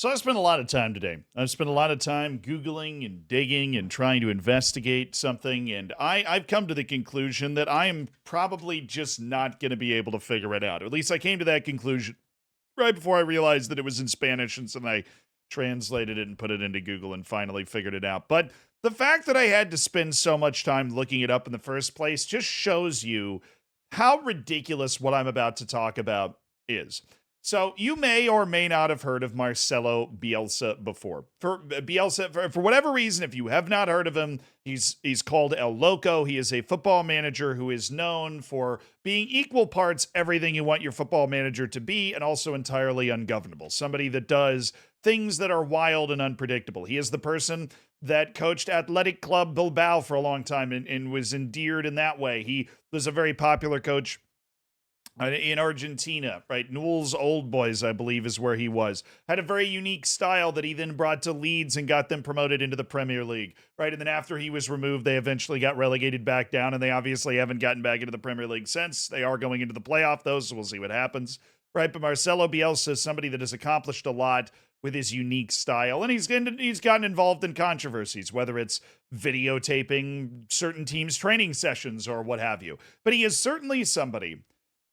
So I spent a lot of time today. I've spent a lot of time Googling and digging and trying to investigate something. And I've come to the conclusion that I am probably just not going to be able to figure it out. Or at least I came to that conclusion right before I realized that it was in Spanish. And so I translated it and put it into Google and finally figured it out. But the fact that I had to spend so much time looking it up in the first place just shows you how ridiculous what I'm about to talk about is. So you may or may not have heard of Marcelo Bielsa before. For Bielsa, for whatever reason, if you have not heard of him, he's called El Loco. He is a football manager who is known for being equal parts everything you want your football manager to be, and also entirely ungovernable. Somebody that does things that are wild and unpredictable. He is the person that coached Athletic Club Bilbao for a long time and was endeared in that way. He was a very popular coach in Argentina, right? Newell's Old Boys, I believe, is where he was. Had a very unique style that he then brought to Leeds and got them promoted into the Premier League, right? And then after he was removed, they eventually got relegated back down, and they obviously haven't gotten back into the Premier League since. They are going into the playoff, though, so we'll see what happens, right? But Marcelo Bielsa is somebody that has accomplished a lot with his unique style, and he's gotten involved in controversies, whether it's videotaping certain teams' training sessions or what have you. But he is certainly somebody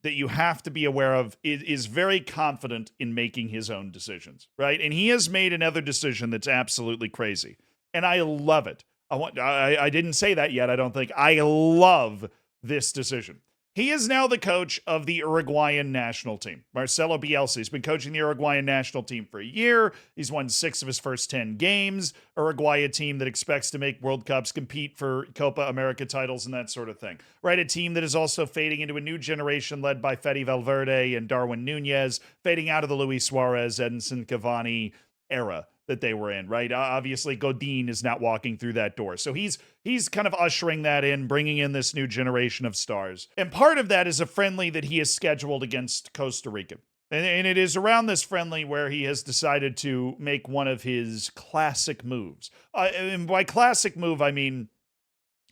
that you have to be aware of is very confident in making his own decisions, right? And he has made another decision that's absolutely crazy. And I love it. I didn't say that yet, I don't think. I love this decision. He is now the coach of the Uruguayan national team. Marcelo Bielsa. He's been coaching the Uruguayan national team for a year. He's won 6 of his first 10 games. Uruguay, a team that expects to make World Cups, compete for Copa America titles and that sort of thing. Right? A team that is also fading into a new generation led by Fede Valverde and Darwin Nunez, fading out of the Luis Suarez, Edinson Cavani era that they were in, right? Obviously, Godin is not walking through that door. So he's kind of ushering that in, bringing in this new generation of stars. And part of that is a friendly that he has scheduled against Costa Rica. And it is around this friendly where he has decided to make one of his classic moves. And by classic move, I mean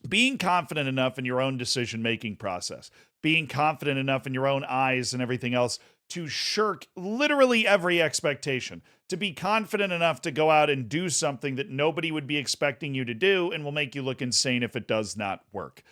being confident enough in your own decision-making process, being confident enough in your own eyes and everything else to shirk literally every expectation, to be confident enough to go out and do something that nobody would be expecting you to do and will make you look insane if it does not work.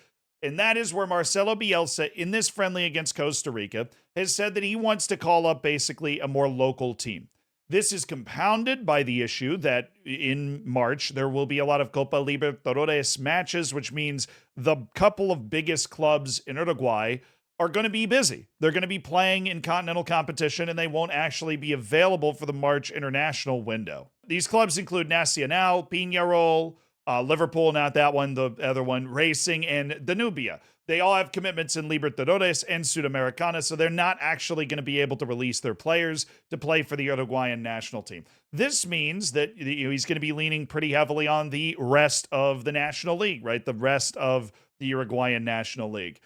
And that is where Marcelo Bielsa, in this friendly against Costa Rica, has said that he wants to call up basically a more local team. This is compounded by the issue that in March, there will be a lot of Copa Libertadores matches, which means the couple of biggest clubs in Uruguay are going to be busy. They're going to be playing in continental competition, and they won't actually be available for the March international window. These clubs include Nacional, Peñarol, Liverpool, not that one, the other one, Racing, and Danubia. They all have commitments in Libertadores and Sudamericana, so they're not actually going to be able to release their players to play for the Uruguayan national team. This means that he's going to be leaning pretty heavily on the rest of the National League, right? The rest of the Uruguayan National League.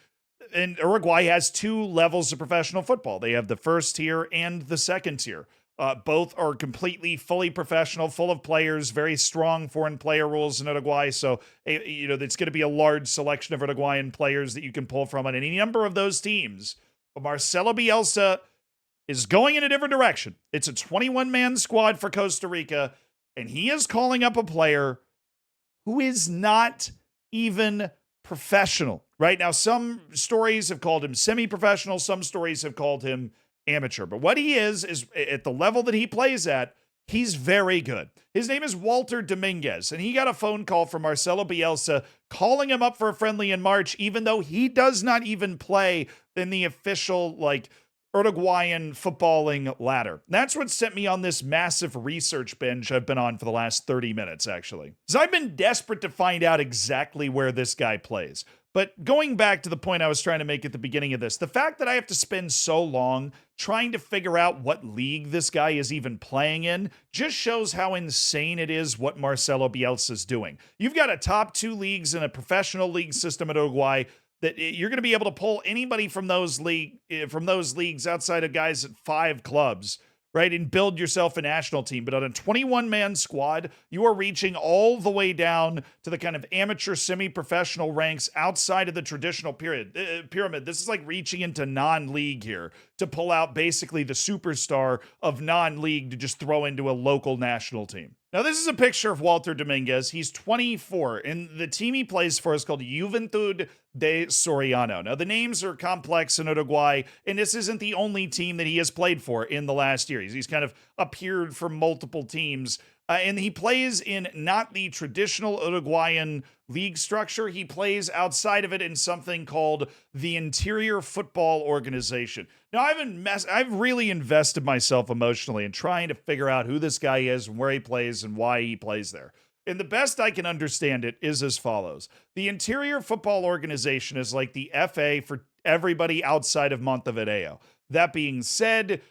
And Uruguay has 2 levels of professional football. They have the first tier and the second tier. Both are completely, fully professional, full of players, very strong foreign player rules in Uruguay. So, it's going to be a large selection of Uruguayan players that you can pull from on any number of those teams. But Marcelo Bielsa is going in a different direction. It's a 21-man squad for Costa Rica, and he is calling up a player who is not even professional. Right now, some stories have called him semi-professional. Some stories have called him amateur. But what he is at the level that he plays at, he's very good. His name is Walter Dominguez, and he got a phone call from Marcelo Bielsa calling him up for a friendly in March, even though he does not even play in the official, Uruguayan footballing ladder. That's what sent me on this massive research binge I've been on for the last 30 minutes, actually. Because I've been desperate to find out exactly where this guy plays. But going back to the point I was trying to make at the beginning of this, the fact that I have to spend so long trying to figure out what league this guy is even playing in just shows how insane it is what Marcelo Bielsa is doing. You've got a top 2 leagues in a professional league system at Uruguay that you're going to be able to pull anybody from those leagues outside of guys at 5 clubs, right, and build yourself a national team. But on a 21-man squad, you are reaching all the way down to the kind of amateur semi-professional ranks outside of the traditional pyramid. This is like reaching into non-league here. to pull out basically the superstar of non-league to just throw into a local national team. Now, this is a picture of Walter Dominguez. He's 24, and the team he plays for is called Juventud de Soriano. Now, the names are complex in Uruguay, and this isn't the only team that he has played for in the last year. He's kind of appeared for multiple teams. And he plays in not the traditional Uruguayan league structure. He plays outside of it in something called the Interior Football Organization. Now, I've really invested myself emotionally in trying to figure out who this guy is and where he plays and why he plays there. And the best I can understand it is as follows. The Interior Football Organization is like the FA for everybody outside of Montevideo. That being said,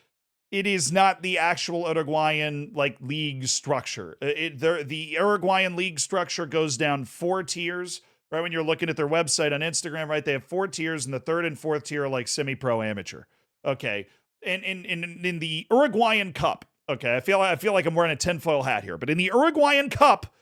it is not the actual Uruguayan league structure. The Uruguayan league structure goes down 4 tiers. Right when you're looking at their website on Instagram, right, they have 4 tiers, and the 3rd and 4th tier are like semi-pro amateur. Okay, and in the Uruguayan Cup, okay, I feel like I'm wearing a tinfoil hat here, but in the Uruguayan Cup,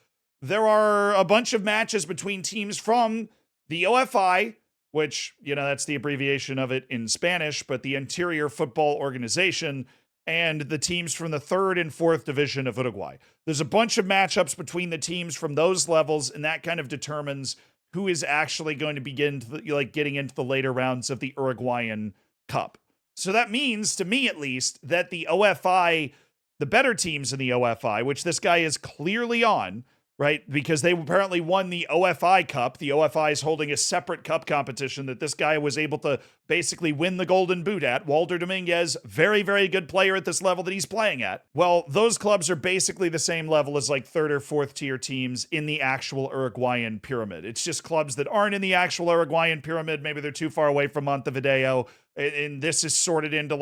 there are a bunch of matches between teams from the OFI, which, that's the abbreviation of it in Spanish, but the Interior Football Organization, and the teams from the 3rd and 4th division of Uruguay. There's a bunch of matchups between the teams from those levels, and that kind of determines who is actually going to begin to getting into the later rounds of the Uruguayan Cup. So that means, to me at least, that the OFI, the better teams in the OFI, which this guy is clearly on, right? Because they apparently won the OFI Cup. The OFI is holding a separate cup competition that this guy was able to basically win the Golden Boot at. Walter Dominguez, very, very good player at this level that he's playing at. Well, those clubs are basically the same level as 3rd or 4th tier teams in the actual Uruguayan pyramid. It's just clubs that aren't in the actual Uruguayan pyramid. Maybe they're too far away from Montevideo. And this is sorted into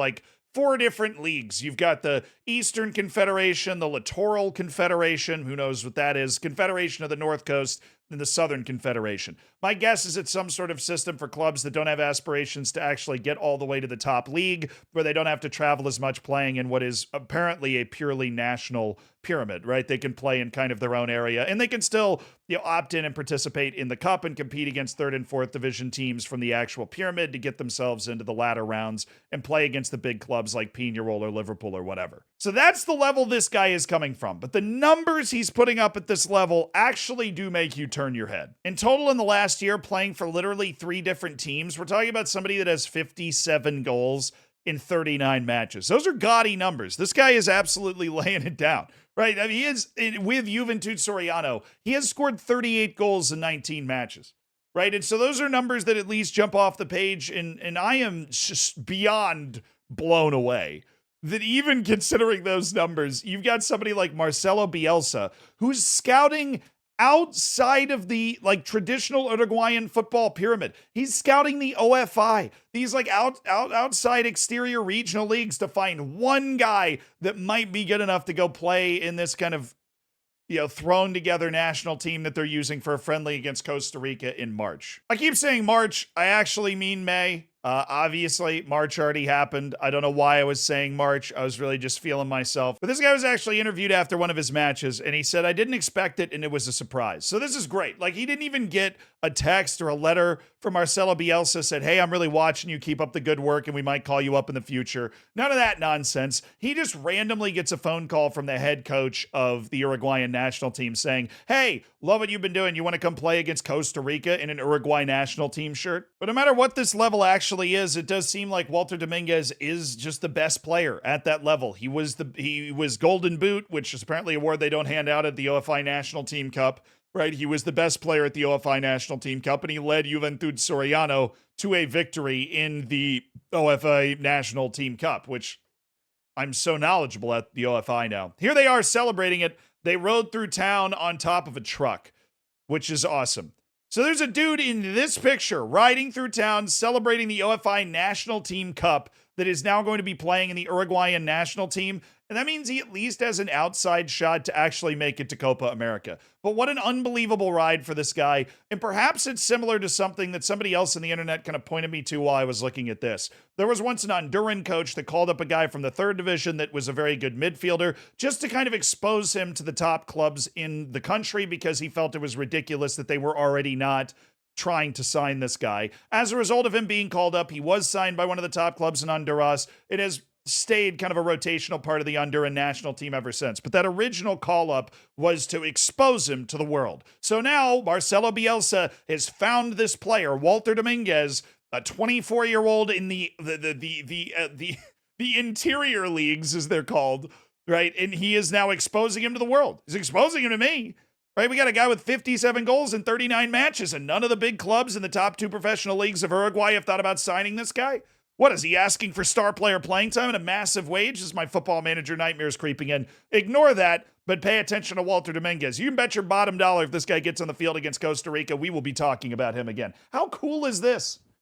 4 different leagues. You've got the Eastern Confederation, the Littoral Confederation, who knows what that is, Confederation of the North Coast, and the Southern Confederation. My guess is it's some sort of system for clubs that don't have aspirations to actually get all the way to the top league, where they don't have to travel as much playing in what is apparently a purely national pyramid, right? They can play in kind of their own area, and they can still opt in and participate in the cup and compete against 3rd and 4th division teams from the actual pyramid to get themselves into the latter rounds and play against the big clubs like Peñarol or Liverpool or whatever. So that's the level this guy is coming from. But the numbers he's putting up at this level actually do make you turn your head. In total, in the last year, playing for literally 3 different teams, we're talking about somebody that has 57 goals in 39 matches. Those are gaudy numbers. This guy is absolutely laying it down, right? I mean, he is, with Juventud Soriano, he has scored 38 goals in 19 matches, right? And so those are numbers that at least jump off the page, and I am just beyond blown away that even considering those numbers, you've got somebody like Marcelo Bielsa, who's scouting outside of the traditional Uruguayan football pyramid. He's scouting the OFI, these outside exterior regional leagues, to find one guy that might be good enough to go play in this kind of thrown together national team that they're using for a friendly against Costa Rica in March. I keep saying March. I actually mean May. Obviously, March already happened. I don't know why I was saying March. I was really just feeling myself. But this guy was actually interviewed after one of his matches, and he said, I didn't expect it, and it was a surprise. So this is great. He didn't even get a text or a letter from Marcelo Bielsa said, hey, I'm really watching you. Keep up the good work, and we might call you up in the future. None of that nonsense. He just randomly gets a phone call from the head coach of the Uruguayan national team saying, hey, love what you've been doing. You want to come play against Costa Rica in an Uruguay national team shirt? But no matter what this level actually is, it does seem like Walter Dominguez is just the best player at that level. He was Golden Boot, which is apparently a award they don't hand out at the OFI National Team Cup, right? He was the best player at the OFI National Team Cup, and he led Juventud Soriano to a victory in the OFI National Team Cup, which I'm so knowledgeable at the OFI now. Here they are celebrating it. They rode through town on top of a truck, which is awesome. So there's a dude in this picture riding through town celebrating the OFI National Team Cup that is now going to be playing in the Uruguayan national team. And that means he at least has an outside shot to actually make it to Copa America. But what an unbelievable ride for this guy. And perhaps it's similar to something that somebody else on the internet kind of pointed me to while I was looking at this. There was once an Honduran coach that called up a guy from the 3rd division that was a very good midfielder just to kind of expose him to the top clubs in the country because he felt it was ridiculous that they were already not trying to sign this guy. As a result of him being called up, he was signed by one of the top clubs in Honduras. It has stayed kind of a rotational part of the Honduran national team ever since. But that original call-up was to expose him to the world. So now Marcelo Bielsa has found this player, Walter Dominguez, a 24-year-old in the interior leagues, as they're called, right? And he is now exposing him to the world. He's exposing him to me. Right, we got a guy with 57 goals in 39 matches, and none of the big clubs in the top 2 professional leagues of Uruguay have thought about signing this guy. What, is he asking for star player playing time and a massive wage? Is my football manager nightmares creeping in? Ignore that, but pay attention to Walter Dominguez. You can bet your bottom dollar if this guy gets on the field against Costa Rica, we will be talking about him again. How cool is this?